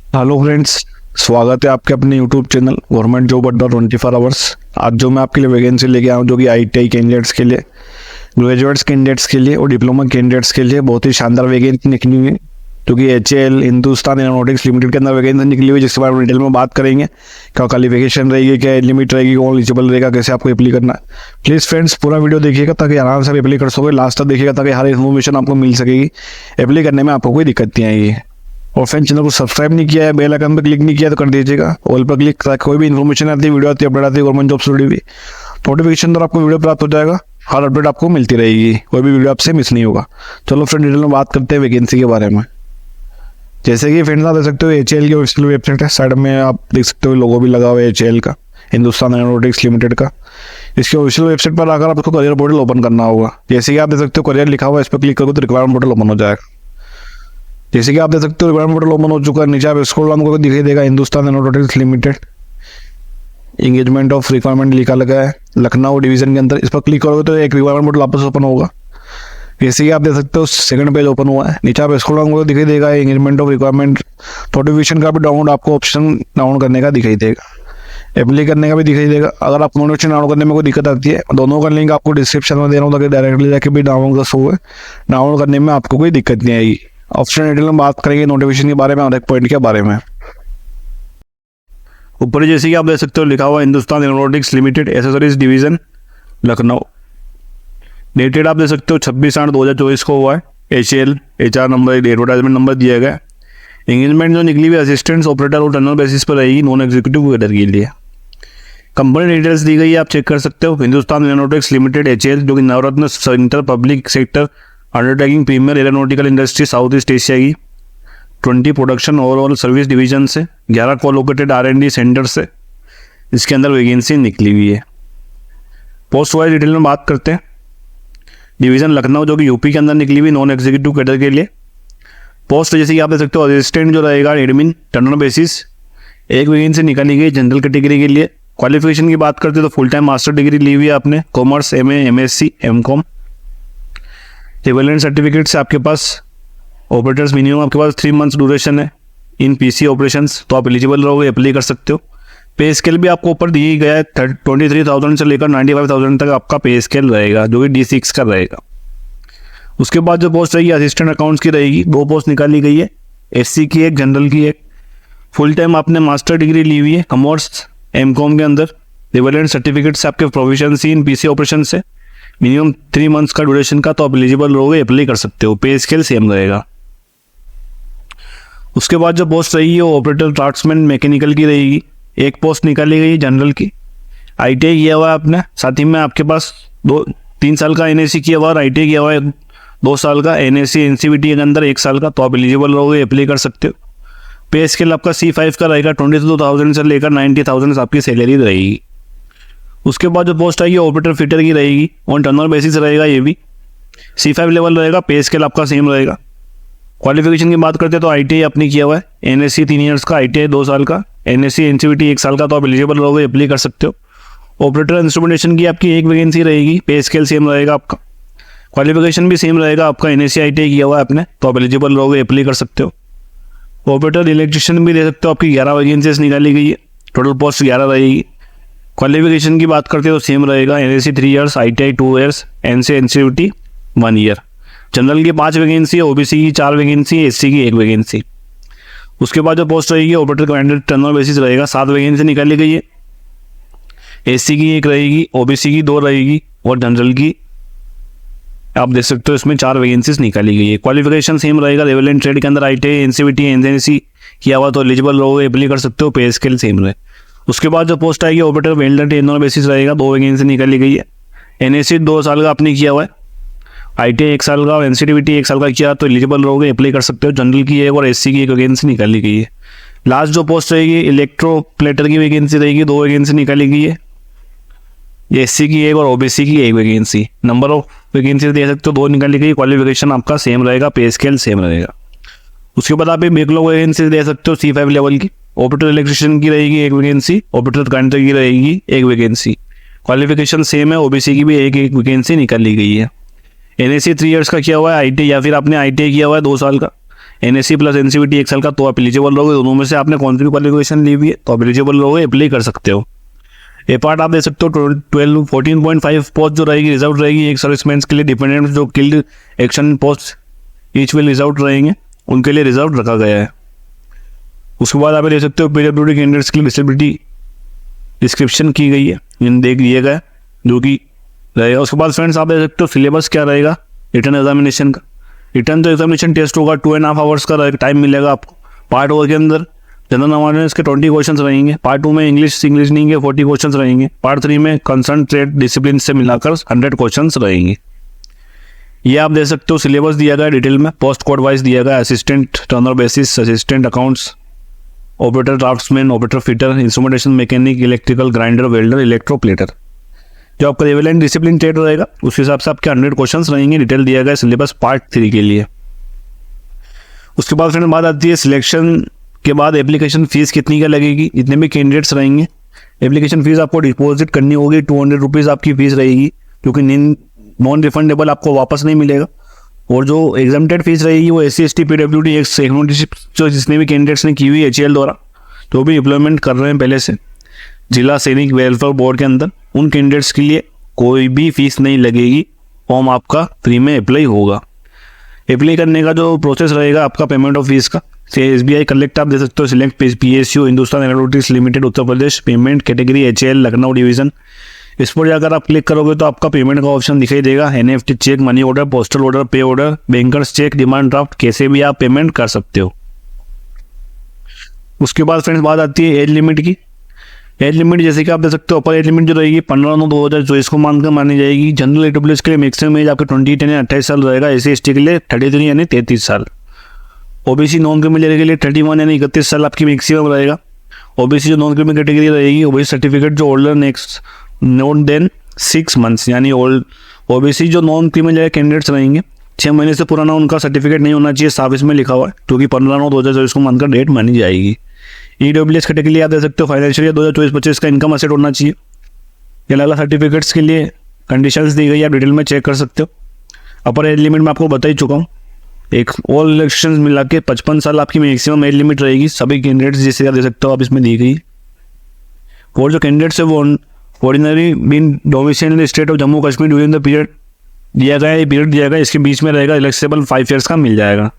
Hello friends, स्वागत है आपके अपने यूट्यूब चैनल गवर्नमेंट जॉब अड्डा 24 आवर्स। आज जो मैं आपके लिए वैकेंसी लेके आया हूँ जो कि आईटीआई कैंडिडेट्स के लिए, ग्रेजुएट्स कैंडिडेट्स के लिए और डिप्लोमा कैंडिडेट्स के लिए बहुत ही शानदार वैकेंसी निकली हुई है, जो कि एचएएल हिंदुस्तान एरोनॉटिक्स लिमिटेड के अंदर वैकेंसी निकली हुई है, जिसके बारे में डिटेल में बात करेंगे। क्या क्वालिफिकेशन रहेगी, क्या एज लिमिट रहेगी, कौन एलिजिबल रहेगा, कैसे आपको अप्लाई करना है। प्लीज़ फ्रेंड्स पूरा वीडियो देखिएगा ताकि आराम से अप्लाई कर सकोगे। लास्ट तक देखिएगा ताकि हर इन्फॉर्मेशन आपको मिल सकेगी, अप्लाई करने में आपको कोई दिक्कत नहीं आएगी। और फ्रेंड चैनल को सब्सक्राइब नहीं किया है, बेल आइकन पर क्लिक नहीं किया तो कर दीजिएगा। ऑल पर क्लिक ताकि कोई भी इन्फॉर्मेशन आती है, वीडियो आती है, अपडेट आती है गवर्नमेंट जॉब से जुड़ी हुई, नोटिफिकेशन द्वारा आपको वीडियो प्राप्त हो जाएगा। हर अपडेट आपको मिलती रहेगी, कोई भी वीडियो आपसे मिस नहीं होगा। चलो फ्रेंड डिटेल में बात करते हैं वैकेंसी के बारे में। जैसे कि फ्रेंड्स आप देख सकते हो एचएएल की ऑफिशियल वेबसाइट है, साइड में आप देख सकते हो लोगो भी लगा हुआ है एचएएल का, हिंदुस्तान एरोनॉटिक्स लिमिटेड का। इसके ऑफिशियल वेबसाइट पर आकर आपको करियर पोर्टल ओपन करना होगा। जैसे कि आप देख सकते हो करियर लिखा हुआ है, इस पर क्लिक करोगे तो रिक्वायरमेंट पोर्टल ओपन हो जाएगा। जैसे कि आप देख सकते हो रिक्वायरमेंट पोर्टल ओपन हो चुका है। नीचे आप स्क्रॉल डाउन करके दिखाई देगा Hindustan aeronautics limited engagement of requirement लिखा लगा है लखनऊ डिवीजन के अंदर। इस पर क्लिक करोगे तो एक रिक्वायरमेंट पोर्टल वापस ओपन होगा। जैसे कि आप देख सकते हो सेकंड पेज ओपन हुआ है। नीचे आप स्क्रॉल डाउन करके दिखाई देगा एंगेजमेंट ऑफ रिक्वायरमेंट नोटिफिकेशन का भी डाउनलोड आपको ऑप्शन डाउनलोड करने का दिखाई देगा, अप्लाई करने का भी दिखाई देगा। अगर आप नोटिफिकेशन डाउनलोड करने में कोई दिक्कत आती है, दोनों का लिंक आपको डिस्क्रिप्शन में दे रहा हूँ ताकि डायरेक्टली जाके भी डाउनलोड कर सकोगे। डाउनलोड करने में आपको कोई दिक्कत नहीं आएगी। ऑप्शन डिटेल में बात करेंगे नोटिफिकेशन के बारे में और एक पॉइंट के बारे में। ऊपर जैसे कि आप देख सकते हो लिखा हुआ Hindustan aeronautics limited accessories division Lucknow. Dated आप देख सकते हो 26/8/2024 को हुआ है। HAL HR number advertisement number दिया गया है। एंगेजमेंट जो निकली हुई असिस्टेंट ऑपरेटर और टर्नर बेसिस पर रहेगी नॉन एग्जीक्यूटिव कैडर के लिए। कंपनी डिटेल्स दी गई है, आप चेक कर सकते हो। हिंदुस्तान एरोनॉटिक्स लिमिटेड एचएएल जो कि Navratna centre public sector undertaking premier aeronautical industry south east Asia की 20 प्रोडक्शन ओवरऑल सर्विस डिवीजन से 11 कोलोकेटेड R&D सेंटर से इसके अंदर वैकेंसी निकली हुई है। पोस्ट वाइज डिटेल में बात करते हैं। डिवीजन लखनऊ जो कि यूपी के अंदर निकली हुई नॉन एग्जीक्यूटिव कैडर के लिए। पोस्ट जैसे कि आप देख सकते हो असिस्टेंट जो रहेगा एडमिन टर्नर बेसिस, एक वैकेंसी निकाली गई जनरल कैटेगरी के लिए। क्वालिफिकेशन की बात करते हैं तो फुल टाइम मास्टर डिग्री ली हुई है आपने, commerce MA MSc MCOM। Equivalent certificate से आपके पास ऑपरेटर्स मिनिमम आपके पास 3 मंथ्स ड्यूरेशन है इन PC ऑपरेशंस, तो आप एलिजिबल रहोगे, अप्लाई कर सकते हो। पे स्केल भी आपको ऊपर दी गया है 23,000 से लेकर 95,000 तक आपका पे स्केल रहेगा, जो कि D6 का रहेगा। उसके बाद जो पोस्ट रहेगी असिस्टेंट अकाउंट्स की रहेगी। 2 पोस्ट निकाली गई है, SC की एक, जनरल की एक। फुल टाइम आपने मास्टर डिग्री ली हुई है कॉमर्स MCOM के अंदर। इक्विवेलेंट सर्टिफिकेट से आपके प्रोफिशिएंसी इन PC ऑपरेशन से मिनिमम 3 मंथ्स का ड्यूरेशन का, तो आप एलिजिबल रहोगे, अप्लाई कर सकते हो। पे स्केल सेम रहेगा। उसके बाद जो पोस्ट रहेगी वो ऑपरेटर ड्राफ्ट्समैन मैकेनिकल की रहेगी। एक पोस्ट निकाली गई जनरल की। ITI किया हुआ है आपने, साथ ही में आपके पास 3 साल का NAC किया हुआ और ITI किया हुआ है 2 साल का, NAC NCVT के अंदर 1 साल का, तो आप एलिजिबल रहोगे, अप्लाई कर सकते हो। पे स्केल आपका C5 का रहेगा। 22,000 से लेकर 90,000 आपकी सैलरी रहेगी। उसके बाद जो पोस्ट आएगी ऑपरेटर फिटर की रहेगी, ऑन टर्नर बेसिस रहेगा, ये भी C5 लेवल रहेगा। पे स्केल आपका सेम रहेगा। क्वालिफिकेशन की बात करते हैं तो ITI आपने किया हुआ है, NSC 3 ईयर्स का, ITI 2 साल का, NSC NCVT 1 साल का, तो आप एलिजिबल रहोगे, अप्लाई कर सकते हो। ऑपरेटर इंस्ट्रूमेंटेशन की आपकी एक वैकेंसी रहेगी। पे स्केल सेम रहेगा आपका। क्वालिफिकेशन भी सेम रहेगा आपका, NSC ITI किया हुआ है आपने, तो आप एलिजिबल रहोगे, अप्लाई कर सकते हो। ऑपरेटर इलेक्ट्रिशियन भी दे सकते हो, आपकी 11 वैकेंसीज निकाली गई है। टोटल पोस्ट 11 रहेगी। क्वालिफिकेशन की बात करते हो तो सेम रहेगा, NSC 3 years, ITI 2 years, NSC NCVT 1 year. General की 5 वैकेंसी, OBC की 4 वैकेंसी, SC की 1 वैकेंसी। उसके बाद जो पोस्ट रहेगी ऑपरेटर कमांडर टर्नर बेसिस रहेगा। 7 वैकेंसी निकाली गई है। SC की 1 रहेगी, OBC की 2 रहेगी और जनरल की आप देख सकते हो इसमें 4 वैकेंसीज निकाली गई है। क्वालिफिकेशन सेम रहेगा। इक्विवेलेंट ट्रेड के अंदर ITI NCVT NSC किया हुआ तो एलिजिबल रहोगे, अप्लाई कर सकते हो। पे स्केल सेम रहे। उसके बाद जो पोस्ट आएगी ऑपरेटर वेल्डर टर्नर बेसिस रहेगा। 2 वैकेंसी निकाली गई है। NSC 2 साल का आपने किया हुआ है, ITI 1 साल का और NCVT 1 साल का किया तो एलिजिबल रहोगे, अप्लाई कर सकते हो। जनरल की 1 और SC की 1 वैकेंसी निकाली गई है। लास्ट जो पोस्ट रहेगी इलेक्ट्रो प्लेटर की वैकेंसी रहेगी। 2 वैकेंसी निकाली गई है, SC की 1 और OBC की 1 वैकेंसी। नंबर ऑफ वैकेंसी दे सकते हो 2 निकाली गई। क्वालिफिकेशन आपका सेम रहेगा, पे स्केल सेम रहेगा। उसके बाद आप बैकलॉग वैकेंसी दे सकते हो C5 लेवल की। ऑपरेटर इलेक्ट्रिशियन की रहेगी 1 वैकेंसी, ऑपरेटर काउंटर की रहेगी 1 वैकेंसी। क्वालिफिकेशन सेम है, OBC की भी 1 वैकेंसी निकाली गई है। NSC 3 ईयर्स का किया हुआ है ITI, या फिर आपने ITI किया हुआ है 2 साल का, NSE प्लस NCVT 1 साल का तो आप एलिजिबल रहोगे। दोनों में से आपने कौन सी भी क्वालिफिकेशन ली हुई है तो आप एलिजिबल रहोगे, अप्लाई कर सकते हो। ये पार्ट आप दे सकते हो 14.5 पोस्ट जो रहेगी रिजर्व रहेगी एक सर्विसमैन के लिए। डिपेंडेंट जो killed action post each will reserve रहेंगे उनके लिए रिजर्व रखा गया है। उसके बाद आप दे सकते हो PWD कैंडिडेट्स के लिए डिसेबिलिटी डिस्क्रिप्शन की गई है, देख दिए गए जो कि रहेगा। उसके बाद फ्रेंड्स आप दे सकते हो सिलेबस क्या रहेगा रिटर्न एग्जामिनेशन का। रिटर्न तो एग्जामिनेशन टेस्ट होगा 2.5 आवर्स का टाइम मिलेगा आपको। पार्ट 1 के अंदर जनरल अवेयरनेस के 20 क्वेश्चन रहेंगे। पार्ट 2 में इंग्लिश नहीं के 40 क्वेश्चन रहेंगे। पार्ट 3 में कंसर्न ट्रेड डिसिप्लिन से मिलाकर 100 क्वेश्चन रहेंगे। ये आप दे सकते हो। सिलेबस दिया गया डिटेल में, पोस्ट कोड वाइज दिया गया। Assistant turner basis, assistant accounts, operator draftsman, operator fitter, instrumentation mechanic, electrical, grinder, welder, electroplater. जो आपका रिवेलेंट डिसिप्लिन ट्रेड रहेगा उस हिसाब से आपके 100 क्वेश्चन रहेंगे। डिटेल दिया गया सिलेबस पार्ट 3 के लिए। उसके बाद फ्रेंड बात आती है सिलेक्शन के बाद एप्लीकेशन फीस कितनी का लगेगी। जितने भी कैंडिडेट्स रहेंगे एप्लीकेशन फीस आपको डिपॉजिट करनी होगी। 200 रुपीज़ आपकी फीस रहेगी क्योंकि नॉन रिफंडेबल आपको वापस नहीं मिलेगा। और जो एग्जाम्प्टेड फीस रहेगी वो SC ST PWD एक जो जितने भी कैंडिडेट्स ने की हुई HAL द्वारा जो भी एम्प्लॉयमेंट कर रहे हैं पहले से जिला सैनिक वेलफेयर बोर्ड के अंदर, उन कैंडिडेट्स के लिए कोई भी फीस नहीं लगेगी। फॉर्म आपका फ्री में अप्लाई होगा। अप्लाई करने का जो प्रोसेस रहेगा आपका पेमेंट ऑफ फीस का SBI कलेक्ट आप दे सकते हो। Select PSU Hindustan aeronautics limited Uttar Pradesh, payment category HAL Lucknow division. इस पर जाकर आप क्लिक करोगे तो आपका पेमेंट का ऑप्शन दिखाई देगा। NEFT cheque, money order, postal order, pay order, bankers cheque, demand draft, कैसे भी आप पेमेंट कर सकते हो। उसके बाद फ्रेंड्स बात आती है एज लिमिट की। एज लिमिट जैसे कि आप देख सकते हो अपर एज लिमिट जो रहेगी 15/9/2024 को मानकर मानी जाएगी। जनरल AWS के लिए मैक्सिमम एज आपके 20 यानी 28 साल रहेगा। SC ST के लिए 33 यानी 33 साल। OBC नॉन क्रिमिनल के लिए 31 यानी 31 साल आपकी मैक्सिमम रहेगा। OBC जो नॉन क्रिमिनल कैटेगरी रहेगी OBC सर्टिफिकेट जो older next not than 6 months यानी ओल्ड। OBC जो नॉन क्रिमिनल कैंडिडेट्स रहेंगे 6 महीने से पुराना उनका सर्टिफिकेट नहीं होना चाहिए, साफ इसमें लिखा हुआ है क्योंकि 15/9/2024 को मानकर डेट मानी जाएगी। EWS कैटेगरी आप दे सकते हो फाइनेंशियल ईयर 2024-25 का इनकम असेट होना चाहिए। ये अलग अलग सर्टिफिकेट्स के लिए कंडीशंस दी गई है, आप डिटेल में चेक कर सकते हो। अपर एज लिमिट मैं आपको बता ही चुका हूँ। एक ऑल इलेक्शन मिला के 55 साल आपकी मैक्सिमम एज लिमिट रहेगी सभी कैंडिडेट्स जिसे आप दे सकते हो आप इसमें दी गई। और जो कैंडिडेट्स है वो ordinary been domicile in the state of Jammu Kashmir during the period दिया गया है, पीरियड दिया गया इसके बीच में रहेगा। इलेक्सेबल 5 ईयर्स का मिल जाएगा।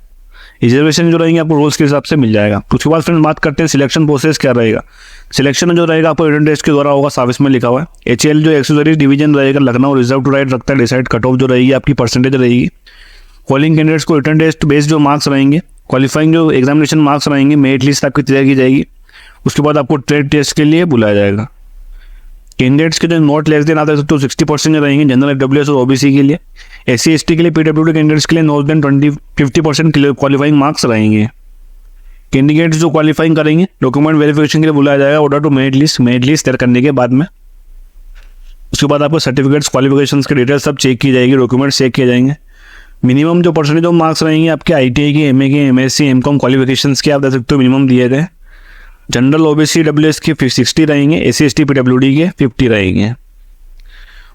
रिजर्वेशन जो रहेंगे आपको रोल्स के हिसाब से मिल जाएगा। उसके बाद फ्रेंड बात करते हैं सिलेक्शन प्रोसेस क्या रहेगा। सिलेक्शन जो रहेगा आपको रिटन टेस्ट के द्वारा होगा, साफ इसमें लिखा हुआ है। HAL जो एक्सेसरीज डिवीजन रहेगा लखनऊ रिजर्व टू राइट रखता है। डिसाइड कट ऑफ जो रहेगी आपकी परसेंटेज रहेगी। कॉलिंग कैंडिडेट्स को रिटन टेस्ट बेस्ड जो मार्क्स रहेंगे, क्वालिफाइंग जो एग्जामिनेशन मार्क्स रहेंगे, मेरिट लिस्ट आपकी तैयार की जाएगी। उसके बाद आपको ट्रेड टेस्ट के लिए बुलाया जाएगा। कैंडिडेट्स के जो नॉट लेस देन आते तो 60% रहेंगे जनरल AWS और OBC के लिए। SC ST के लिए PWD कैंडिडेट्स के लिए नॉट देन 50% क्वालिफाइंग मार्क्स रहेंगे। कैंडिडेट्स जो क्वालिफाइंग करेंगे डॉक्यूमेंट वेरिफिकेशन के लिए बुलाया जाएगा ऑर्डर टू मेरिट लिस्ट तैयार करने के बाद में। उसके बाद आपको सर्टिफिकेट्स क्वालिफिकेशंस के डिटेल्स सब चेक की जाएगी, डॉक्यूमेंट्स चेक किए जाएंगे। मिनिमम जो परसेंटेज ऑफ मार्क्स रहेंगे आपके ITI के, MA के, MSc MCOM क्वालिफिकेशंस के आप दे सकते हो मिनिमम दिए गए। जनरल OBC AWS के 60 रहेंगे, SC ST PWD के 50 रहेंगे।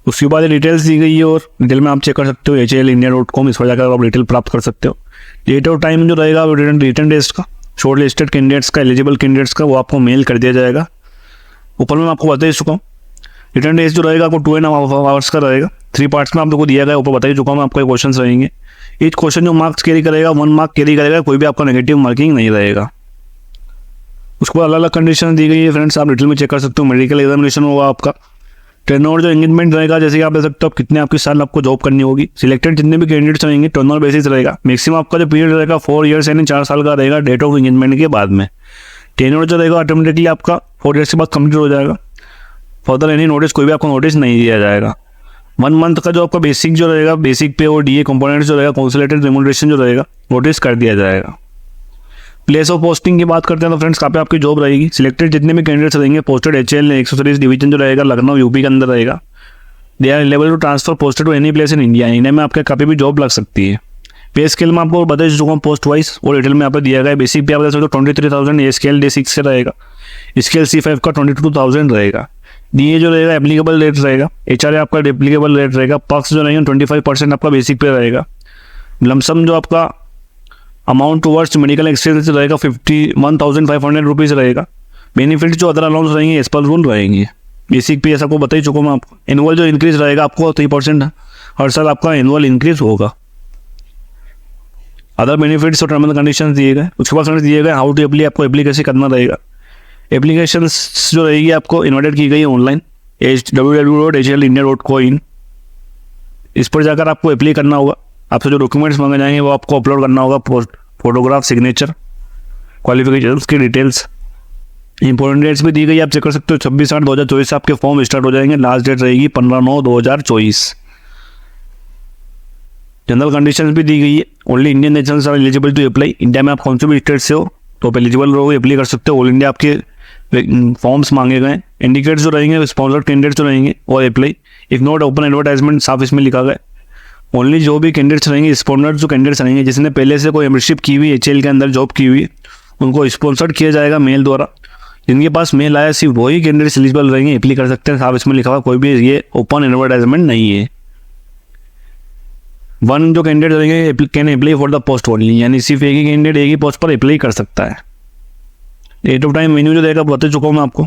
उसके बाद डिटेल्स दी गई है और डिटेल में आप चेक कर सकते हो HALindia.com, इस पर जाकर आप डिटेल प्राप्त कर सकते हो। डेट और टाइम जो रहेगा रिटन टेस्ट का, शॉर्ट लिस्टेड कैंडिडेट्स का, एलिजिबल कैंडिडेट्स का वो आपको मेल कर दिया जाएगा। ऊपर में आपको बता ही चुका हूँ रिटन टेस्ट जो रहेगा आपको 2.5 आवर्स का रहेगा। 3 पार्ट्स में आप लोग को दिया गया, ऊपर बता ही चुका हूँ आपको क्वेश्चन रहेंगे। ईच क्वेश्चन जो मार्क्स कैरी करेगा 1 मार्क कैरी करेगा, कोई भी आपका नेगेटिव मार्किंग नहीं रहेगा। उसको अलग अलग कंडीशन दी गई है फ्रेंड्स, आप डिटेल में चेक कर सकते हो। मेडिकल एग्जामिनेशन होगा आपका। टर्नओवर जो एंगेजमेंट रहेगा जैसे कि आप देख सकते हो कितने आपकी साल आपको जॉब करनी होगी। सिलेक्टेड जितने भी कैंडिडेट्स रहेंगे टर्नओवर बेसिस रहेगा। मैक्सिमम आपका जो पीरियड रहेगा 4 ईयर्स यानी 4 साल का रहेगा डेट ऑफ एंगेजमेंट के बाद में। टेन्योर जो रहेगा ऑटोमेटिकली आपका 4 ईयर्स के बाद कंप्लीट हो जाएगा। फर्दर एनी नोटिस कोई भी आपको नोटिस नहीं दिया जाएगा। 1 मंथ का जो आपका बेसिक जो रहेगा, बेसिक पे और DA कंपोनेंट्स जो रहेगा, कंसोलिडेटेड रेम्यूनरेशन जो रहेगा नोटिस कर दिया जाएगा। प्लेस ऑफ पोस्टिंग की बात करते हैं तो फ्रेंड्स कहाँ पे आपकी जॉब रहेगी। सिलेक्टेड जितने भी कैंडिडेट्स रहेंगे पोस्टेड HAL एक्सेसरीज डिवीजन जो रहेगा लखनऊ UP के अंदर रहेगा। They are eligible to transfer posted to any place in India. India में आपके कभी भी जॉब लग सकती है। पे स्केल में आपको बता चुका हूँ पोस्ट वाइज और डिटेल में यहाँ पर दिया गया है। बेसिक पे आप बता सकते हो 23,000, ये स्केल D6 से रहेगा। स्केल C5 का 22,000 रहेगा। DA जो रहेगा एप्लीकेबल रेट रहेगा। HRA आपका एप्लीकेबल रेट रहेगा। पर्क्स जो रहेंगे 25% आपका बेसिक पे रहेगा। लमसम जो आपका अमाउंट टूवर्ड्स मेडिकल एक्सपेंस रहेगा 51,500 रुपीज़ रहेगा। बेनिफिट जो अदर अलाउंस रहेंगे एज पर रूल रहेंगे। बेसिक पे आपको बता ही चुका मैं आपको। एनुअल जो इंक्रीज रहेगा आपको 3% हर साल आपका एनुअल इंक्रीज होगा। अदर बेनिफिट्स और टर्म एंड कंडीशन दिए गए। उसके बाद दिए गए हाउ टू अप्लाई, आपको अप्लाई कैसे करना रहेगा। एप्लीकेशन जो रहेगी आपको इन्वाइटेड की गई है ऑनलाइन www.hlindia.coin। इस पर जाकर आपको अप्लाई करना होगा। आपसे जो डॉक्यूमेंट्स मांगे जाएंगे वो आपको अपलोड करना होगा, फोटोग्राफ, सिग्नेचर, क्वालिफिकेशंस की डिटेल्स। इंपॉर्टेंट डेट्स भी दी गई, आप चेक कर सकते हो। 26/8/2024 से आपके फॉर्म स्टार्ट हो जाएंगे। लास्ट डेट रहेगी 15/9/2024। जनरल कंडीशंस भी दी गई है। Only Indian nationals are eligible to apply. India में आप कौन से भी स्टेट से हो तो आप एलिजिबल रहोगे, अप्लाई कर सकते हो। ऑल इंडिया आपके फॉर्म्स मांगे गए। इंडिकेट्स जो रहेंगे स्पॉन्सर्ड कैंडिडेट्स जो रहेंगे और apply if not open advertisement, साफ इसमें लिखा गया। ओनली जो भी कैंडिडेट्स रहेंगे, स्पॉन्सर्ड जो कैंडिडेट्स रहेंगे जिसने पहले से कोई मेंबरशिप की हुई HL के अंदर जॉब की हुई, उनको स्पॉन्सर्ड किया जाएगा मेल द्वारा। जिनके पास मेल आया सिर्फ वही कैंडिडेट्स एलिजिबल रहेंगे, अप्लाई कर सकते हैं। साफ इसमें लिखा हुआ, कोई भी ये ओपन एडवर्टाइजमेंट नहीं है। वन जो कैंडिडेट रहेंगे can apply for the post only, यानी सिर्फ एक ही कैंडिडेट एक ही पोस्ट पर अप्लाई कर सकता है। डेट ऑफ टाइम मेन्यू जो देगा बता चुका हूँ मैं आपको।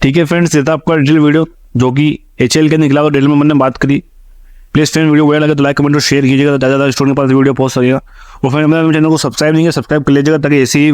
ठीक है फ्रेंड्स, ये था आपका डिटेल वीडियो जो कि HL के निकला हुआ डिटेल में मैंने बात करी। प्लीज़ फ्रेंड वीडियो बढ़िया लगे तो लाइक, कमेंट और शेयर कीजिएगा, तो ज़्यादा स्टूडेंट के पास वीडियो पहुंच सकेगा। और फ्रेंड मेरे चैनल को सब्सक्राइब नहीं है, सब्सक्राइब कर लीजिएगा ताकि ऐसी ही